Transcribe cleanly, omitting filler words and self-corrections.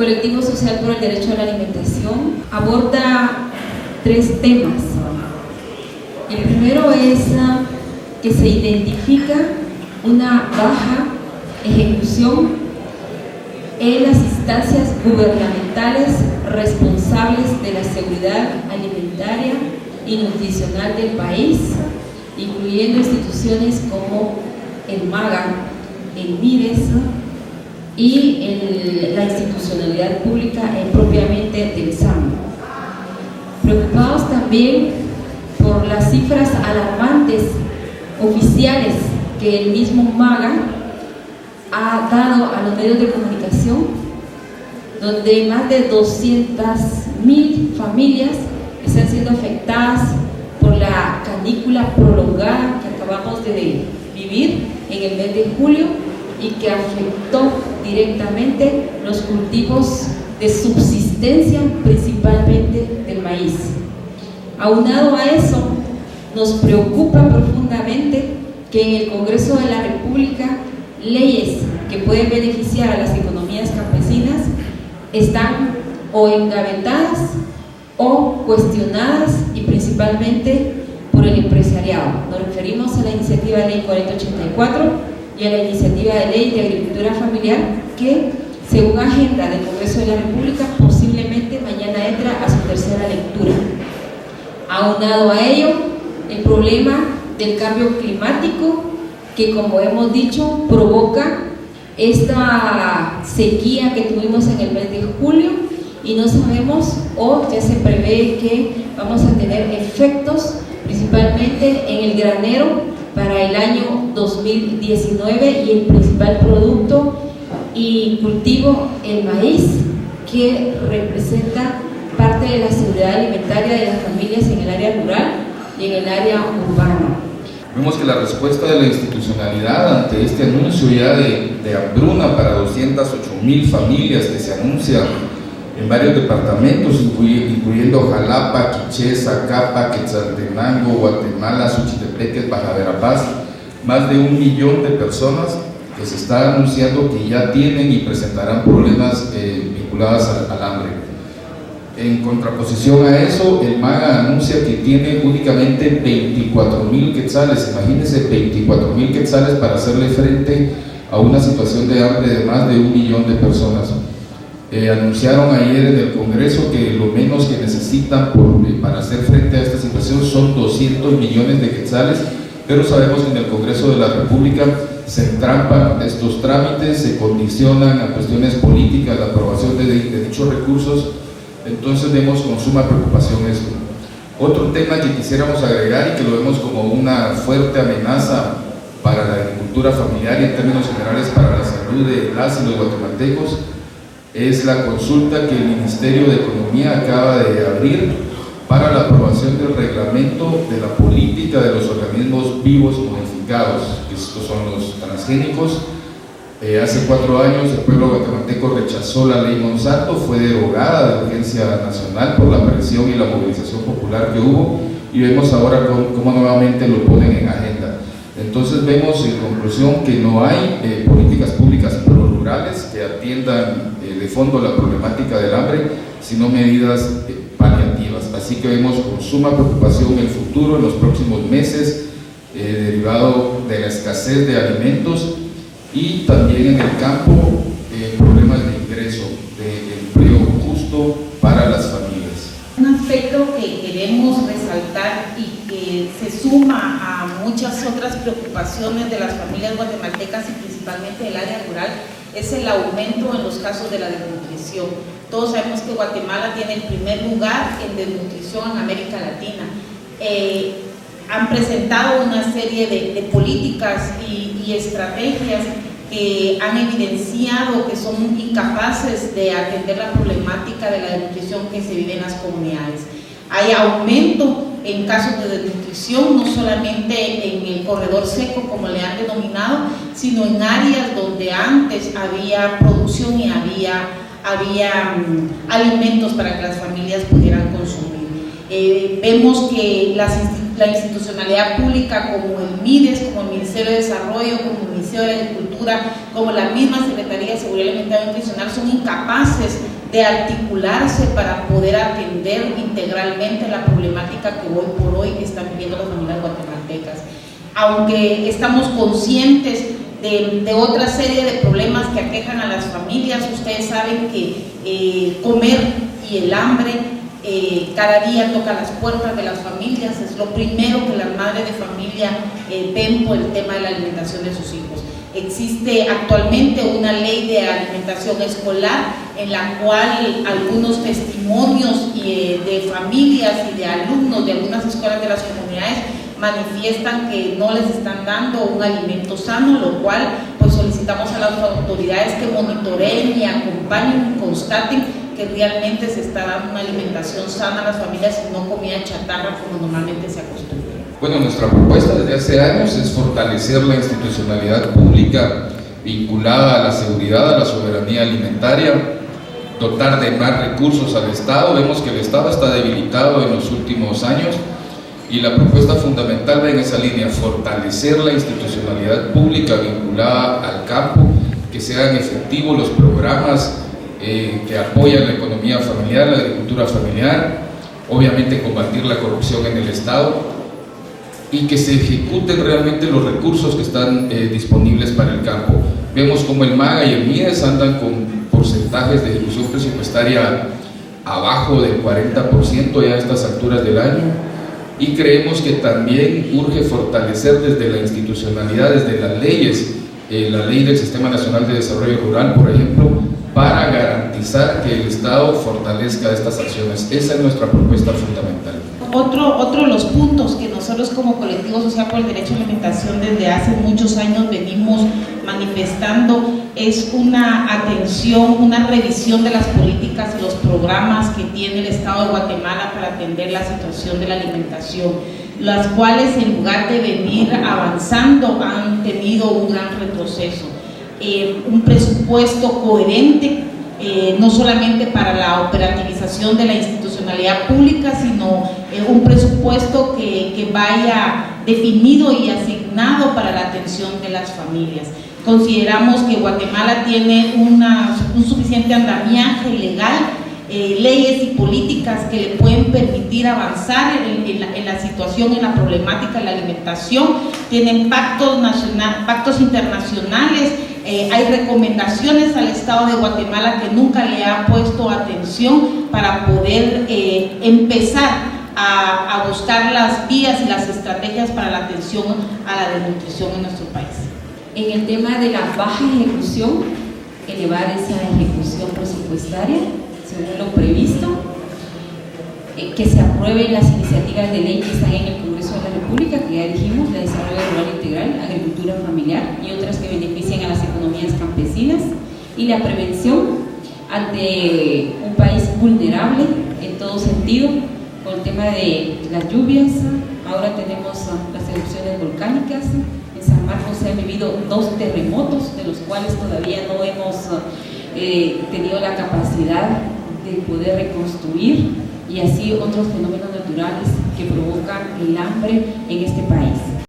Colectivo Social por el Derecho a la Alimentación aborda 3 temas. El primero es que se identifica una baja ejecución en las instancias gubernamentales responsables de la seguridad alimentaria y nutricional del país, incluyendo instituciones como el MAGA, el MIDES y la institucionalidad pública propiamente del SAM. Preocupados también por las cifras alarmantes oficiales que el mismo MAGA ha dado a los medios de comunicación, donde más de 200.000 familias están siendo afectadas por la canícula prolongada que acabamos de vivir en el mes de julio y que afectó directamente los cultivos de subsistencia, principalmente del maíz. Aunado a eso, nos preocupa profundamente que en el Congreso de la República leyes que pueden beneficiar a las economías campesinas están o engavetadas o cuestionadas, y principalmente por el empresariado. Nos referimos a la iniciativa de ley 4084 y a la iniciativa de ley de agricultura familiar que, según agenda del Congreso de la República, posiblemente mañana entra a su 3ª lectura. Aunado a ello, el problema del cambio climático, que, como hemos dicho, provoca esta sequía que tuvimos en el mes de julio, y no sabemos, o ya se prevé que vamos a tener efectos principalmente en el granero para el año 2019, y el principal producto y cultivo, el maíz, que representa parte de la seguridad alimentaria de las familias en el área rural y en el área urbana. Vemos que la respuesta de la institucionalidad ante este anuncio ya de hambruna para 208.000 familias que se anuncia en varios departamentos, incluyendo Jalapa, Quiché, Zacapa, Quetzaltenango, Guatemala, Suchitepeques, Baja Verapaz, más de 1 millón de personas que se está anunciando que ya tienen y presentarán problemas vinculados al hambre. En contraposición a eso, el MAGA anuncia que tiene únicamente 24.000 quetzales. Imagínense, 24.000 quetzales para hacerle frente a una situación de hambre de más de 1 millón de personas. Anunciaron ayer en el Congreso que lo menos que necesitan para hacer frente a esta situación son 200 millones de quetzales, pero sabemos que en el Congreso de la República se entrampan estos trámites, se condicionan a cuestiones políticas la aprobación de dichos recursos. Entonces vemos con suma preocupación esto. Otro tema que quisiéramos agregar y que lo vemos como una fuerte amenaza para la agricultura familiar y en términos generales para la salud de las y los guatemaltecos es la consulta que el Ministerio de Economía acaba de abrir para la aprobación del reglamento de la política de los organismos vivos modificados. Estos son los transgénicos. Hace 4 años el pueblo guatemalteco rechazó la ley Monsanto, fue derogada de urgencia nacional por la presión y la movilización popular que hubo, y vemos ahora cómo nuevamente lo ponen en agenda. Entonces vemos en conclusión que no hay políticas públicas plurales que atiendan de fondo la problemática del hambre, sino medidas paliativas. Así que vemos con suma preocupación el futuro en los próximos meses, derivado de la escasez de alimentos, y también en el campo problemas de ingreso, de empleo justo para las familias. Un aspecto que queremos resaltar y que se suma a muchas otras preocupaciones de las familias guatemaltecas y principalmente del área rural es el aumento en los casos de la desnutrición. Todos sabemos que Guatemala tiene el primer lugar en desnutrición en América Latina. Han presentado una serie de políticas y estrategias que han evidenciado que son incapaces de atender la problemática de la desnutrición que se vive en las comunidades. Hay aumento en casos de desnutrición, no solamente en el corredor seco, como le han denominado, sino en áreas donde antes había producción y había alimentos para que las familias pudieran consumir. Vemos que la institucionalidad pública, como el MIDES, como el Ministerio de Desarrollo, como el Ministerio de Agricultura, como la misma Secretaría de Seguridad Alimentaria y Nutricional, son incapaces de articularse para poder atender integralmente la problemática que hoy por hoy están viviendo las familias guatemaltecas. Aunque estamos conscientes de otra serie de problemas que aquejan a las familias, ustedes saben que comer y el hambre cada día toca las puertas de las familias, es lo primero que las madres de familia ven por el tema de la alimentación de sus hijos. Existe actualmente una ley de alimentación escolar en la cual algunos testimonios de familias y de alumnos de algunas escuelas de las comunidades manifiestan que no les están dando un alimento sano, lo cual pues solicitamos a las autoridades que monitoreen y acompañen y constaten que realmente se está dando una alimentación sana a las familias y no comida chatarra como normalmente se acostumbra. Bueno, nuestra propuesta desde hace años es fortalecer la institucionalidad pública vinculada a la seguridad, a la soberanía alimentaria, dotar de más recursos al Estado. Vemos que el Estado está debilitado en los últimos años y la propuesta fundamental va en esa línea: fortalecer la institucionalidad pública vinculada al campo, que sean efectivos los programas que apoyan la economía familiar, la agricultura familiar, obviamente combatir la corrupción en el Estado y que se ejecuten realmente los recursos que están disponibles para el campo. Vemos como el MAGA y el MIDES andan con porcentajes de ejecución presupuestaria abajo del 40% ya a estas alturas del año, y creemos que también urge fortalecer desde la institucionalidad, desde las leyes, la ley del Sistema Nacional de Desarrollo Rural, por ejemplo, para garantizar que el Estado fortalezca estas acciones. Esa es nuestra propuesta fundamental. Otro de los puntos que nosotros como Colectivo Social por el Derecho a la Alimentación desde hace muchos años venimos manifestando es una atención, una revisión de las políticas y los programas que tiene el Estado de Guatemala para atender la situación de la alimentación, las cuales en lugar de venir avanzando han tenido un gran retroceso. Un presupuesto coherente, no solamente para la operativización de la institucionalidad pública, sino un presupuesto que vaya definido y asignado para la atención de las familias. Consideramos que Guatemala tiene un suficiente andamiaje legal, leyes y políticas que le pueden permitir avanzar en la situación, en la problemática de la alimentación. Tienen pactos internacionales. Hay recomendaciones al Estado de Guatemala que nunca le ha puesto atención para poder empezar a buscar las vías y las estrategias para la atención a la desnutrición en nuestro país. En el tema de la baja ejecución, elevar esa ejecución presupuestaria según lo previsto, que se aprueben las iniciativas de ley que están en el Congreso de la República, que ya dijimos, la de desarrollo rural integral, agricultura familiar y otras que beneficien a las economías campesinas, y la prevención ante un país vulnerable en todo sentido, con el tema de las lluvias. Ahora tenemos las erupciones volcánicas. En San Marcos se han vivido 2 terremotos, de los cuales todavía no hemos tenido la capacidad de poder reconstruir, y así otros fenómenos naturales que provocan el hambre en este país.